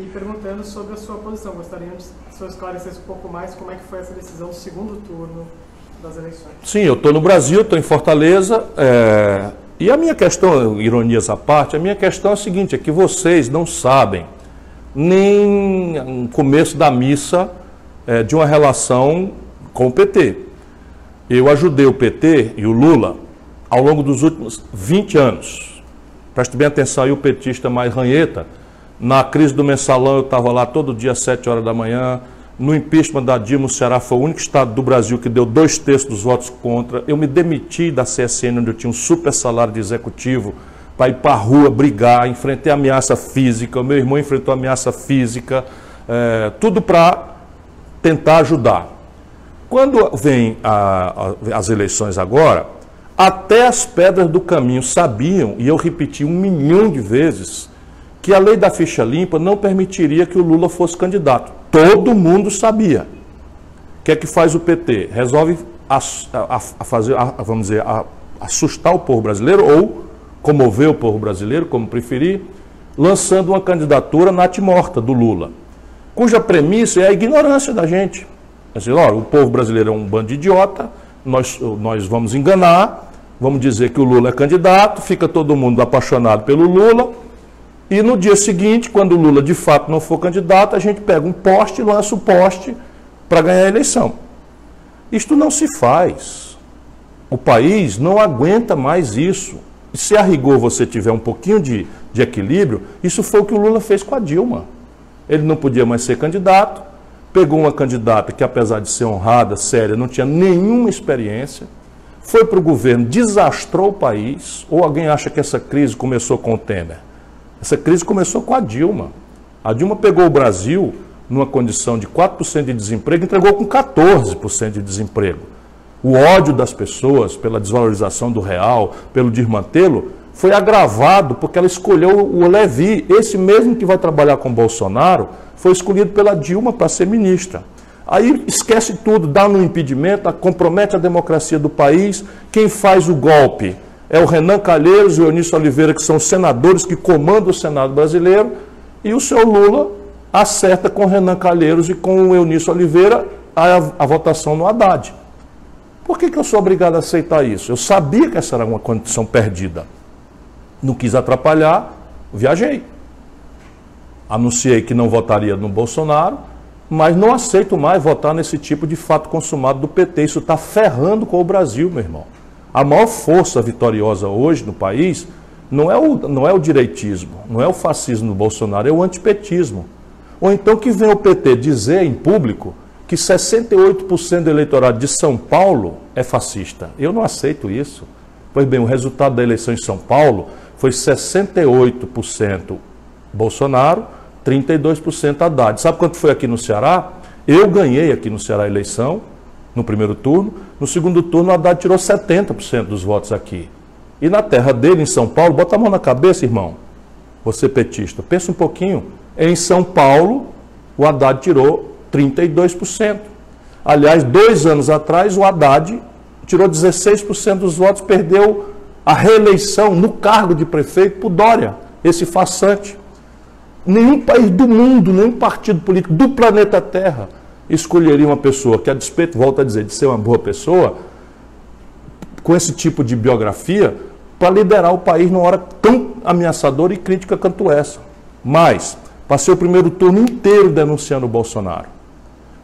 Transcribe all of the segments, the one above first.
E perguntando sobre a sua posição, gostaria que o senhor esclarecesse um pouco mais como é que foi essa decisão do segundo turno das eleições. Sim, eu estou no Brasil, estou em Fortaleza, e a minha questão, ironias à parte, a minha questão é a seguinte, é que vocês não sabem nem o começo da missa de uma relação com o PT. Eu ajudei o PT e o Lula ao longo dos últimos 20 anos. Preste bem atenção aí, o petista mais ranheta. Na crise do mensalão eu estava lá todo dia às 7 horas da manhã. No impeachment da Dilma, o Ceará foi o único estado do Brasil que deu 2/3 dos votos contra. Eu me demiti da CSN, onde eu tinha um super salário de executivo, para ir para a rua brigar, enfrentei ameaça física, o meu irmão enfrentou ameaça física, tudo para tentar ajudar. Quando vem as eleições agora, até as pedras do caminho sabiam, e eu repeti 1 milhão de vezes, que a lei da ficha limpa não permitiria que o Lula fosse candidato. Todo mundo sabia. O que é que faz o PT? Resolve assustar o povo brasileiro ou comover o povo brasileiro, como preferir, lançando uma candidatura natimorta do Lula, cuja premissa é a ignorância da gente. Assim, o povo brasileiro é um bando de idiota, nós vamos enganar, vamos dizer que o Lula é candidato, fica todo mundo apaixonado pelo Lula, e no dia seguinte, quando o Lula de fato não for candidato, a gente pega um poste e lança o poste para ganhar a eleição. Isto não se faz. O país não aguenta mais isso. E se a rigor você tiver um pouquinho de equilíbrio, isso foi o que o Lula fez com a Dilma. Ele não podia mais ser candidato, pegou uma candidata que, apesar de ser honrada, séria, não tinha nenhuma experiência, foi para o governo, desastrou o país. Ou alguém acha que essa crise começou com o Temer? Essa crise começou com a Dilma. A Dilma pegou o Brasil numa condição de 4% de desemprego e entregou com 14% de desemprego. O ódio das pessoas pela desvalorização do real, pelo desmantelo, foi agravado porque ela escolheu o Levi, esse mesmo que vai trabalhar com Bolsonaro, foi escolhido pela Dilma para ser ministra. Aí esquece tudo, dá no impedimento, compromete a democracia do país. Quem faz o golpe é o Renan Calheiros e o Eunício Oliveira, que são senadores que comandam o Senado brasileiro, e o seu Lula acerta com o Renan Calheiros e com o Eunício Oliveira a votação no Haddad. Por que eu sou obrigado a aceitar isso? Eu sabia que essa era uma condição perdida. Não quis atrapalhar, viajei. Anunciei que não votaria no Bolsonaro, mas não aceito mais votar nesse tipo de fato consumado do PT. Isso está ferrando com o Brasil, meu irmão. A maior força vitoriosa hoje no país não é o direitismo, não é o fascismo do Bolsonaro, é o antipetismo. Ou então que vem o PT dizer em público que 68% do eleitorado de São Paulo é fascista. Eu não aceito isso. Pois bem, o resultado da eleição em São Paulo foi 68% Bolsonaro, 32% Haddad. Sabe quanto foi aqui no Ceará? Eu ganhei aqui no Ceará a eleição, no primeiro turno. No segundo turno, o Haddad tirou 70% dos votos aqui. E na terra dele, em São Paulo, bota a mão na cabeça, irmão. Você petista, pensa um pouquinho. Em São Paulo, o Haddad tirou 32%. Aliás, 2 anos atrás, o Haddad tirou 16% dos votos, perdeu a reeleição no cargo de prefeito por Dória, esse farsante. Nenhum país do mundo, nenhum partido político do planeta Terra escolheria uma pessoa que, a despeito, volto a dizer, de ser uma boa pessoa, com esse tipo de biografia, para liderar o país numa hora tão ameaçadora e crítica quanto essa. Mas passei o primeiro turno inteiro denunciando o Bolsonaro.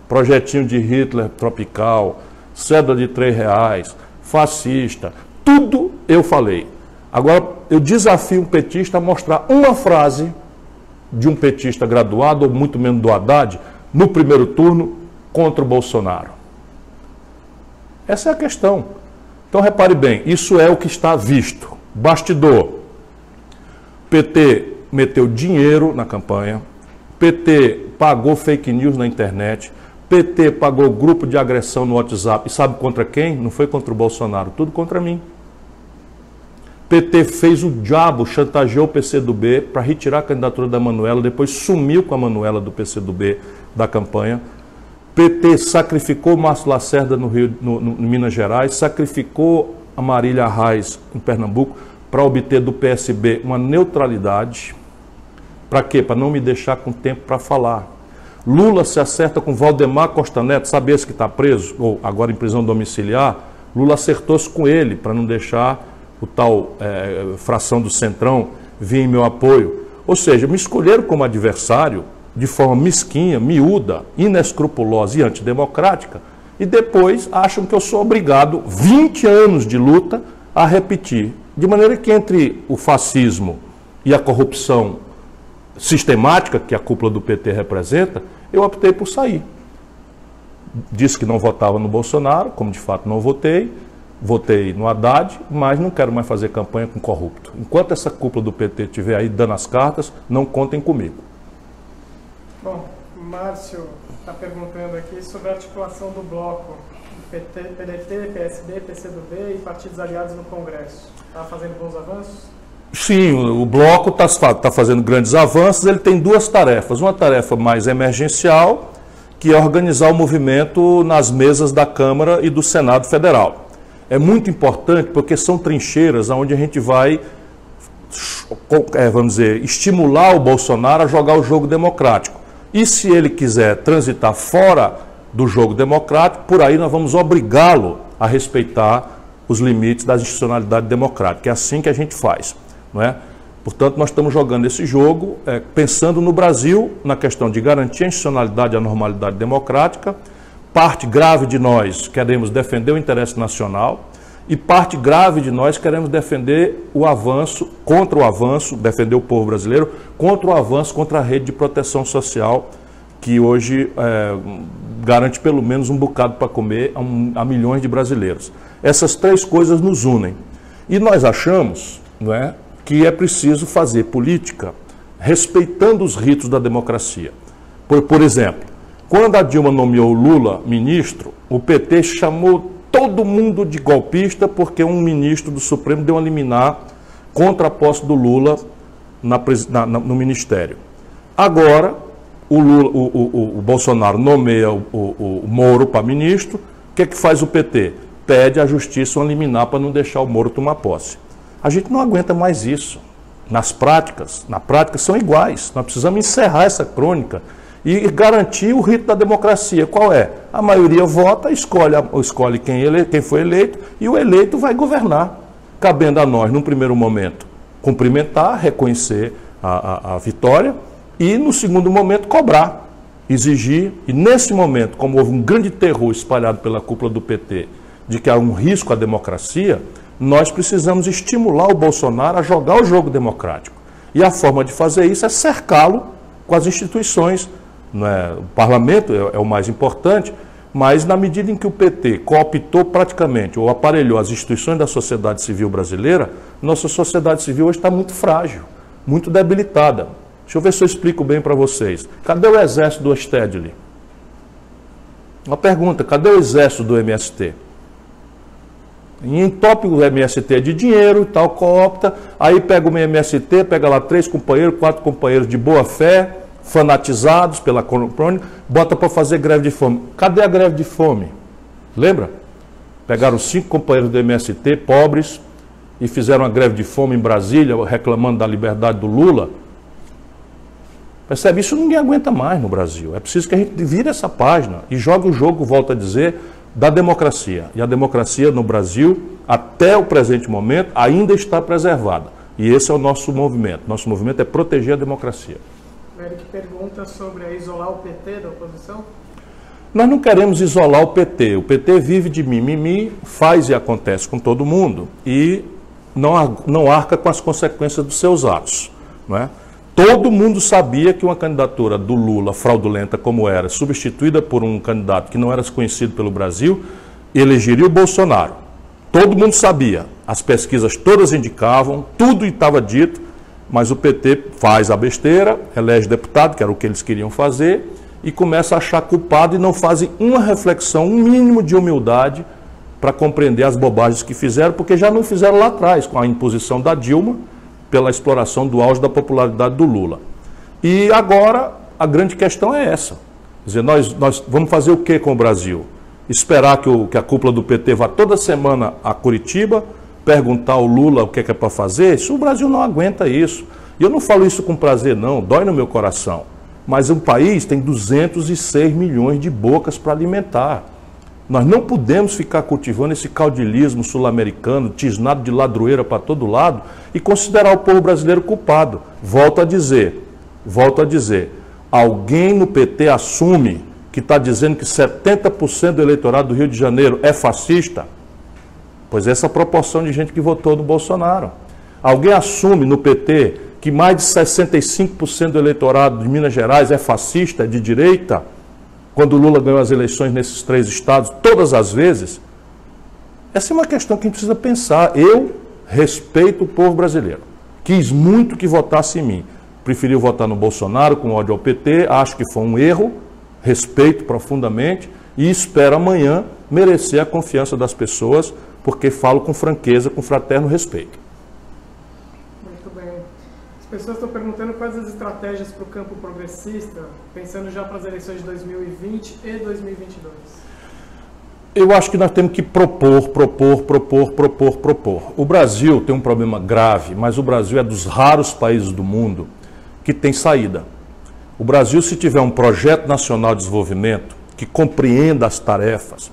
Projetinho de Hitler tropical, cédula de R$3, fascista, tudo eu falei. Agora, eu desafio um petista a mostrar uma frase de um petista graduado, ou muito menos do Haddad, no primeiro turno, contra o Bolsonaro. Essa é a questão. Então, repare bem, isso é o que está visto. Bastidor. PT meteu dinheiro na campanha, PT pagou fake news na internet, PT pagou grupo de agressão no WhatsApp. E sabe contra quem? Não foi contra o Bolsonaro, tudo contra mim. PT fez o diabo, chantageou o PCdoB para retirar a candidatura da Manuela, depois sumiu com a Manuela do PCdoB da campanha. PT sacrificou o Márcio Lacerda no Minas Gerais, sacrificou a Marília Reis em Pernambuco para obter do PSB uma neutralidade, Para quê? Para não me deixar com tempo para falar. Lula se acerta com Valdemar Costa Neto, sabe esse que está preso, ou agora em prisão domiciliar? Lula acertou-se com ele para não deixar o tal fração do Centrão vir em meu apoio. Ou seja, me escolheram como adversário de forma mesquinha, miúda, inescrupulosa e antidemocrática, e depois acham que eu sou obrigado, 20 anos de luta, a repetir. De maneira que entre o fascismo e a corrupção sistemática que a cúpula do PT representa, eu optei por sair. Disse que não votava no Bolsonaro, como de fato não votei, votei no Haddad, mas não quero mais fazer campanha com corrupto. Enquanto essa cúpula do PT estiver aí dando as cartas, não contem comigo. Bom, Márcio está perguntando aqui sobre a articulação do bloco PT, PDT, PSD, PCdoB e partidos aliados no Congresso. Está fazendo bons avanços? Sim, o bloco está fazendo grandes avanços. Ele tem duas tarefas. Uma tarefa mais emergencial, que é organizar o movimento nas mesas da Câmara e do Senado Federal. É muito importante porque são trincheiras onde a gente vai, vamos dizer, estimular o Bolsonaro a jogar o jogo democrático. E se ele quiser transitar fora do jogo democrático, por aí nós vamos obrigá-lo a respeitar os limites da institucionalidade democrática. É assim que a gente faz. Não é? Portanto, nós estamos jogando esse jogo pensando no Brasil, na questão de garantir a institucionalidade e a normalidade democrática. Parte grave de nós queremos defender o interesse nacional e parte grave de nós queremos defender o avanço, contra o avanço, defender o povo brasileiro, contra o avanço, contra a rede de proteção social, que hoje garante pelo menos um bocado para comer a milhões de brasileiros. Essas três coisas nos unem. E nós achamos, não é, que é preciso fazer política respeitando os ritos da democracia. Por exemplo, quando a Dilma nomeou Lula ministro, o PT chamou todo mundo de golpista porque um ministro do Supremo deu uma liminar contra a posse do Lula no ministério. Agora, o Bolsonaro nomeia o Moro para ministro, o que faz o PT? Pede à justiça uma liminar para não deixar o Moro tomar posse. A gente não aguenta mais isso. Na prática são iguais. Nós precisamos encerrar essa crônica e garantir o rito da democracia. Qual é? A maioria vota, escolhe quem foi eleito e o eleito vai governar. Cabendo a nós, num primeiro momento, cumprimentar, reconhecer a vitória e, no segundo momento, cobrar, exigir. E, nesse momento, como houve um grande terror espalhado pela cúpula do PT de que há um risco à democracia, nós precisamos estimular o Bolsonaro a jogar o jogo democrático. E a forma de fazer isso é cercá-lo com as instituições. Não é? O parlamento é o mais importante, mas na medida em que o PT cooptou praticamente ou aparelhou as instituições da sociedade civil brasileira, nossa sociedade civil hoje está muito frágil, muito debilitada. Deixa eu ver se eu explico bem para vocês. Cadê o exército do Stedley? Uma pergunta, cadê o exército do MST? E entope o MST de dinheiro e tal, coopta, aí pega o MST, pega lá 3 companheiros, 4 companheiros de boa fé, fanatizados pela crônica, bota para fazer greve de fome. Cadê a greve de fome? Lembra? Pegaram 5 companheiros do MST, pobres, e fizeram uma greve de fome em Brasília, reclamando da liberdade do Lula. Percebe? Isso ninguém aguenta mais no Brasil. É preciso que a gente vire essa página e jogue o jogo, volto a dizer, da democracia. E a democracia no Brasil, até o presente momento, ainda está preservada. E esse é o nosso movimento. Nosso movimento é proteger a democracia. O Eric pergunta sobre isolar o PT da oposição? Nós não queremos isolar o PT. O PT vive de mimimi, faz e acontece com todo mundo e não arca com as consequências dos seus atos. Não é? Todo mundo sabia que uma candidatura do Lula, fraudulenta como era, substituída por um candidato que não era conhecido pelo Brasil, elegeria o Bolsonaro. Todo mundo sabia. As pesquisas todas indicavam, tudo estava dito, mas o PT faz a besteira, elege deputado, que era o que eles queriam fazer, e começa a achar culpado e não fazem uma reflexão, um mínimo de humildade para compreender as bobagens que fizeram, porque já não fizeram lá atrás, com a imposição da Dilma, pela exploração do auge da popularidade do Lula. E agora a grande questão é essa. Quer dizer, nós vamos fazer o que com o Brasil? Esperar que a cúpula do PT vá toda semana a Curitiba, perguntar ao Lula o que é para fazer? Isso, o Brasil não aguenta isso. E eu não falo isso com prazer não, dói no meu coração. Mas um país tem 206 milhões de bocas para alimentar. Nós não podemos ficar cultivando esse caudilismo sul-americano, tisnado de ladroeira para todo lado, e considerar o povo brasileiro culpado. Volto a dizer, alguém no PT assume que está dizendo que 70% do eleitorado do Rio de Janeiro é fascista? Pois essa proporção de gente que votou no Bolsonaro. Alguém assume no PT que mais de 65% do eleitorado de Minas Gerais é fascista, é de direita? Quando o Lula ganhou as eleições nesses 3 estados, todas as vezes? Essa é uma questão que a gente precisa pensar. Eu respeito o povo brasileiro. Quis muito que votasse em mim. Preferiu votar no Bolsonaro com ódio ao PT, acho que foi um erro, respeito profundamente e espero amanhã merecer a confiança das pessoas, porque falo com franqueza, com fraterno respeito. Muito bem. As pessoas estão perguntando quais as estratégias para o campo progressista, pensando já para as eleições de 2020 e 2022. Eu acho que nós temos que propor. O Brasil tem um problema grave, mas o Brasil é dos raros países do mundo que tem saída. O Brasil, se tiver um projeto nacional de desenvolvimento que compreenda as tarefas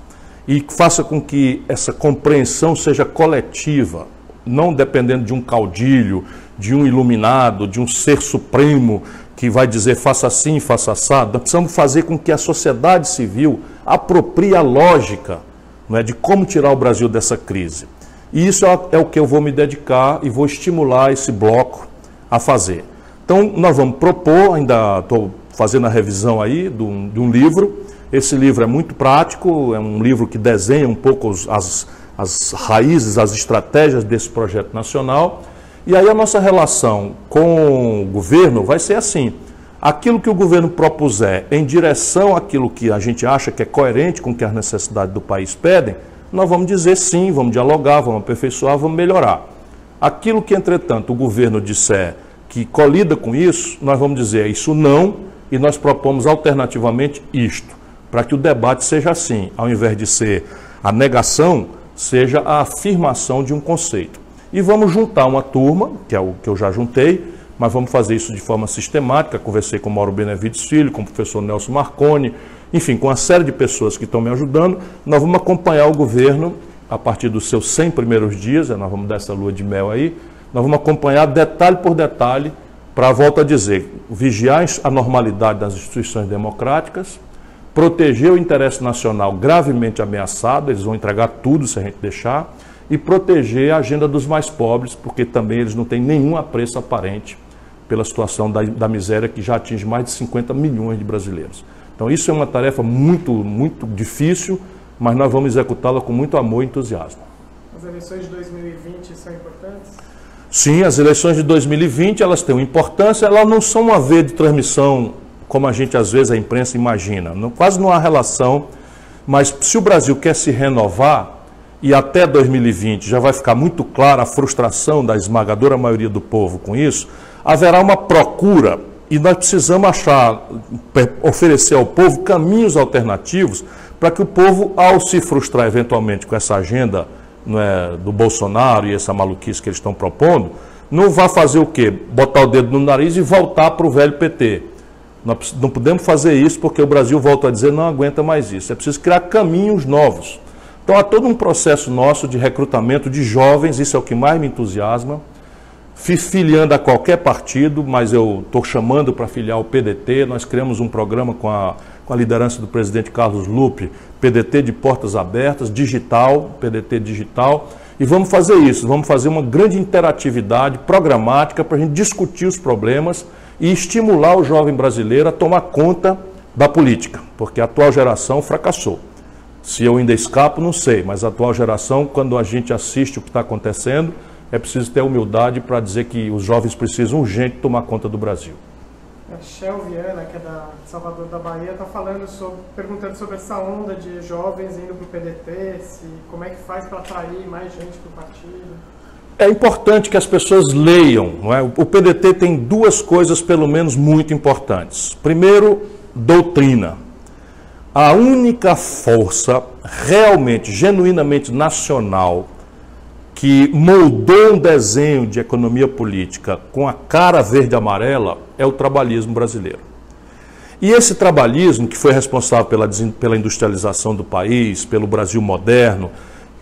e faça com que essa compreensão seja coletiva, não dependendo de um caudilho, de um iluminado, de um ser supremo que vai dizer faça assim, faça assado. Nós precisamos fazer com que a sociedade civil aproprie a lógica, não é, de como tirar o Brasil dessa crise. E isso é o que eu vou me dedicar e vou estimular esse bloco a fazer. Então, nós vamos propor, ainda estou fazendo a revisão aí de um livro. Esse livro é muito prático, é um livro que desenha um pouco as raízes, as estratégias desse projeto nacional. E aí a nossa relação com o governo vai ser assim. Aquilo que o governo propuser em direção àquilo que a gente acha que é coerente com o que as necessidades do país pedem, nós vamos dizer sim, vamos dialogar, vamos aperfeiçoar, vamos melhorar. Aquilo que, entretanto, o governo disser que colida com isso, nós vamos dizer isso não, e nós propomos alternativamente isto, para que o debate seja assim, ao invés de ser a negação, seja a afirmação de um conceito. E vamos juntar uma turma, que é o que eu já juntei, mas vamos fazer isso de forma sistemática. Conversei com o Mauro Benevides Filho, com o professor Nelson Marconi, enfim, com uma série de pessoas que estão me ajudando. Nós vamos acompanhar o governo a partir dos seus 100 primeiros dias, nós vamos dar essa lua de mel aí, nós vamos acompanhar detalhe por detalhe, para, volto a dizer, vigiar a normalidade das instituições democráticas, proteger o interesse nacional gravemente ameaçado, eles vão entregar tudo se a gente deixar, e proteger a agenda dos mais pobres, porque também eles não têm nenhum apreço aparente pela situação da miséria que já atinge mais de 50 milhões de brasileiros. Então isso é uma tarefa muito, muito difícil, mas nós vamos executá-la com muito amor e entusiasmo. As eleições de 2020 são importantes? Sim, as eleições de 2020 elas têm uma importância, elas não são uma vez de transmissão como a gente às vezes a imprensa imagina, quase não há relação, mas se o Brasil quer se renovar, e até 2020 já vai ficar muito clara a frustração da esmagadora maioria do povo com isso, haverá uma procura e nós precisamos oferecer ao povo caminhos alternativos para que o povo, ao se frustrar eventualmente com essa agenda, não é, do Bolsonaro e essa maluquice que eles estão propondo, não vá fazer o quê? Botar o dedo no nariz e voltar para o velho PT. Nós não podemos fazer isso porque o Brasil, volta a dizer, não aguenta mais isso. É preciso criar caminhos novos. Então há todo um processo nosso de recrutamento de jovens, isso é o que mais me entusiasma, filiando a qualquer partido, mas eu estou chamando para filiar o PDT, nós criamos um programa com a liderança do presidente Carlos Lupe, PDT de portas abertas, digital, PDT digital, e vamos fazer isso, vamos fazer uma grande interatividade programática para a gente discutir os problemas e estimular o jovem brasileiro a tomar conta da política, porque a atual geração fracassou. Se eu ainda escapo, não sei, mas a atual geração, quando a gente assiste o que está acontecendo, é preciso ter humildade para dizer que os jovens precisam urgente tomar conta do Brasil. A Shell Viana, que é de Salvador da Bahia, está perguntando sobre essa onda de jovens indo para o PDT, como é que faz para atrair mais gente para o partido. É importante que as pessoas leiam, não é? O PDT tem duas coisas, pelo menos, muito importantes. Primeiro, doutrina. A única força realmente, genuinamente nacional, que moldou um desenho de economia política com a cara verde e amarela é o trabalhismo brasileiro. E esse trabalhismo, que foi responsável pela industrialização do país, pelo Brasil moderno,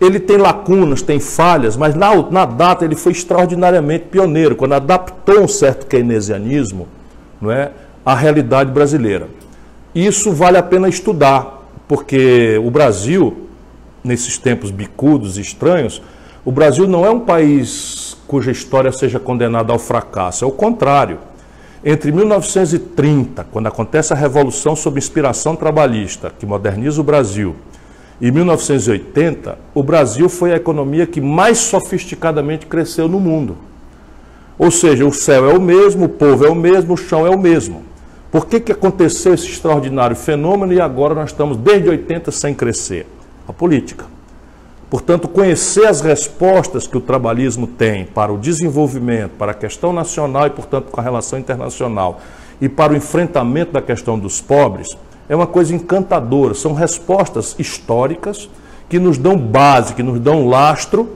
ele tem lacunas, tem falhas, mas na data ele foi extraordinariamente pioneiro, quando adaptou um certo keynesianismo, não é, à realidade brasileira. Isso vale a pena estudar, porque o Brasil, nesses tempos bicudos e estranhos, o Brasil não é um país cuja história seja condenada ao fracasso, é o contrário. Entre 1930, quando acontece a Revolução sob inspiração trabalhista, que moderniza o Brasil, e 1980, o Brasil foi a economia que mais sofisticadamente cresceu no mundo. Ou seja, o céu é o mesmo, o povo é o mesmo, o chão é o mesmo. Por que aconteceu esse extraordinário fenômeno e agora nós estamos desde 80 sem crescer? A política. Portanto, conhecer as respostas que o trabalhismo tem para o desenvolvimento, para a questão nacional e, portanto, com a relação internacional e para o enfrentamento da questão dos pobres, é uma coisa encantadora. São respostas históricas que nos dão base, que nos dão lastro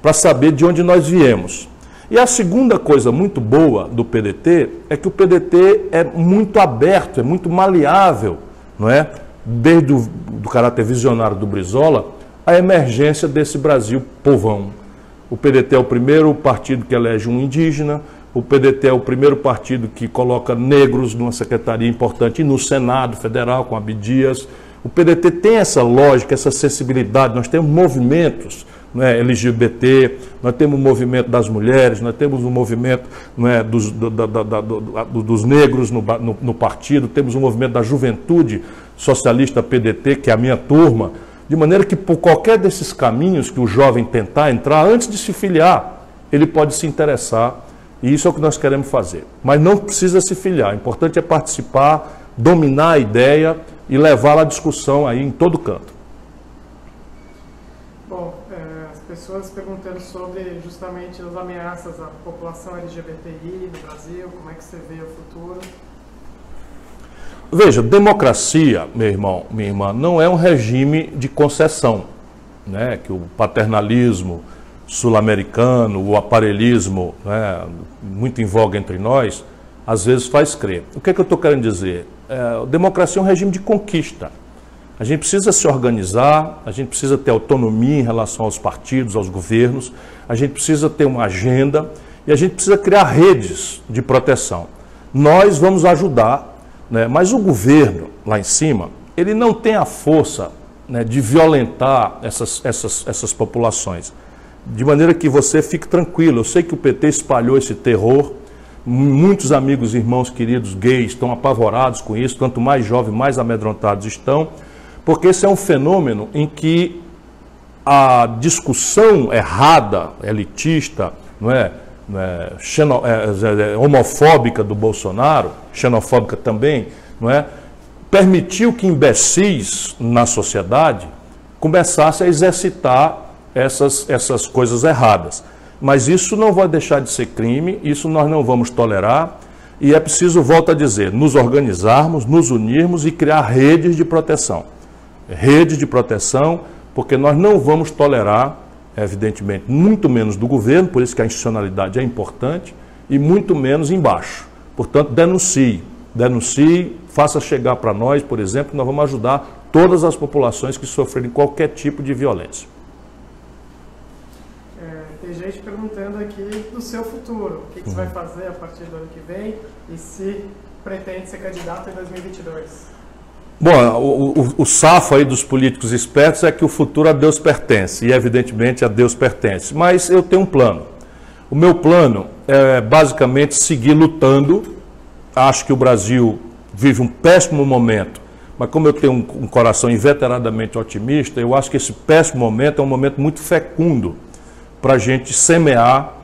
para saber de onde nós viemos. E a segunda coisa muito boa do PDT é que o PDT é muito aberto, é muito maleável, não é? Desde do caráter visionário do Brizola, a emergência desse Brasil povão. O PDT é o primeiro partido que elege um indígena, o PDT é o primeiro partido que coloca negros numa secretaria importante e no Senado Federal, com Abdias. O PDT tem essa lógica, essa sensibilidade. Nós temos movimentos, não é, LGBT, nós temos o movimento das mulheres, nós temos o movimento, não é, dos negros no partido, temos o movimento da juventude socialista PDT, que é a minha turma, de maneira que por qualquer desses caminhos que o jovem tentar entrar, antes de se filiar, ele pode se interessar, e isso é o que nós queremos fazer. Mas não precisa se filiar, o importante é participar, dominar a ideia e levá-la à discussão aí em todo canto. Bom, as pessoas perguntando sobre justamente as ameaças à população LGBTI no Brasil, como é que você vê o futuro? Veja, democracia, meu irmão, minha irmã, não é um regime de concessão, né? Que o paternalismo sul-americano, o aparelhismo, né, muito em voga entre nós, às vezes faz crer. O que é que eu estou querendo dizer? Democracia é um regime de conquista. A gente precisa se organizar, a gente precisa ter autonomia em relação aos partidos, aos governos, a gente precisa ter uma agenda e a gente precisa criar redes de proteção. Nós vamos ajudar, né, mas o governo, lá em cima, ele não tem a força, né, de violentar essas populações. De maneira que você fique tranquilo. Eu sei que o PT espalhou esse terror. Muitos amigos, irmãos queridos gays estão apavorados com isso. Quanto mais jovens, mais amedrontados estão. Porque esse é um fenômeno em que a discussão errada, elitista, homofóbica do Bolsonaro, xenofóbica também, não é? Permitiu que imbecis na sociedade começassem a exercitar essas coisas erradas. Mas isso não vai deixar de ser crime, isso nós não vamos tolerar, e é preciso, volto a dizer, nos organizarmos, nos unirmos e criar redes de proteção. Redes de proteção, porque nós não vamos tolerar, evidentemente, muito menos do governo, por isso que a institucionalidade é importante, e muito menos embaixo. Portanto, denuncie, faça chegar para nós, por exemplo, que nós vamos ajudar todas as populações que sofrerem qualquer tipo de violência. Tem gente perguntando aqui do seu futuro, o que você vai fazer a partir do ano que vem e se pretende ser candidato em 2022. Bom, o safo aí dos políticos espertos é que o futuro a Deus pertence, e evidentemente a Deus pertence, mas eu tenho um plano. O meu plano é basicamente seguir lutando. Acho que o Brasil vive um péssimo momento, mas como eu tenho um coração inveteradamente otimista, eu acho que esse péssimo momento é um momento muito fecundo para a gente semear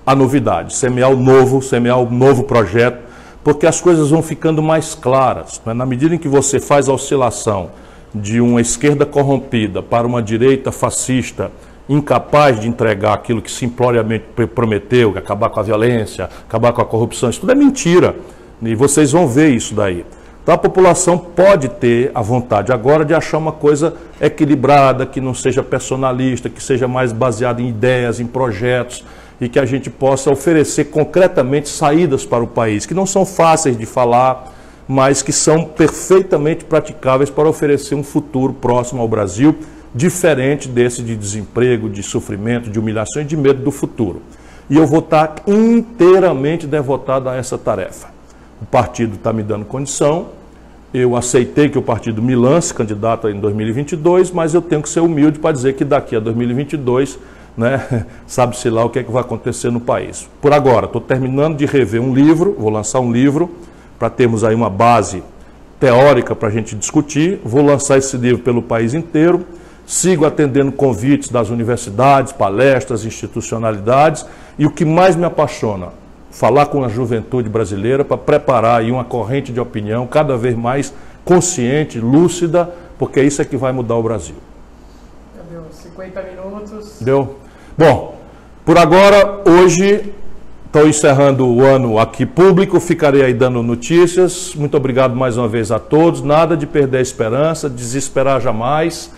a novidade, semear o novo projeto, porque as coisas vão ficando mais claras. Né? Na medida em que você faz a oscilação de uma esquerda corrompida para uma direita fascista, incapaz de entregar aquilo que simploriamente prometeu, acabar com a violência, acabar com a corrupção, isso tudo é mentira. E vocês vão ver isso daí. Então a população pode ter a vontade agora de achar uma coisa equilibrada, que não seja personalista, que seja mais baseada em ideias, em projetos, e que a gente possa oferecer concretamente saídas para o país, que não são fáceis de falar, mas que são perfeitamente praticáveis para oferecer um futuro próximo ao Brasil, diferente desse de desemprego, de sofrimento, de humilhação e de medo do futuro. E eu vou estar inteiramente devotado a essa tarefa. O partido está me dando condição, eu aceitei que o partido me lance candidato em 2022, mas eu tenho que ser humilde para dizer que daqui a 2022, né, sabe-se lá o que é que vai acontecer no país. Por agora, estou terminando de rever um livro, vou lançar um livro, para termos aí uma base teórica para a gente discutir, vou lançar esse livro pelo país inteiro, sigo atendendo convites das universidades, palestras, institucionalidades, e o que mais me apaixona, falar com a juventude brasileira para preparar aí uma corrente de opinião cada vez mais consciente, lúcida, porque isso é que vai mudar o Brasil. Já deu 50 minutos. Deu? Bom, por agora, hoje, estou encerrando o ano aqui público, ficarei aí dando notícias. Muito obrigado mais uma vez a todos. Nada de perder a esperança, desesperar jamais.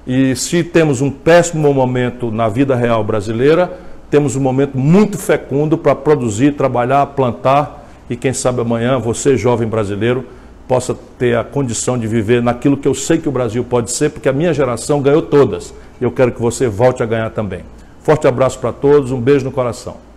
E se temos um péssimo momento na vida real brasileira, temos um momento muito fecundo para produzir, trabalhar, plantar e quem sabe amanhã você, jovem brasileiro, possa ter a condição de viver naquilo que eu sei que o Brasil pode ser, porque a minha geração ganhou todas. E eu quero que você volte a ganhar também. Forte abraço para todos, um beijo no coração.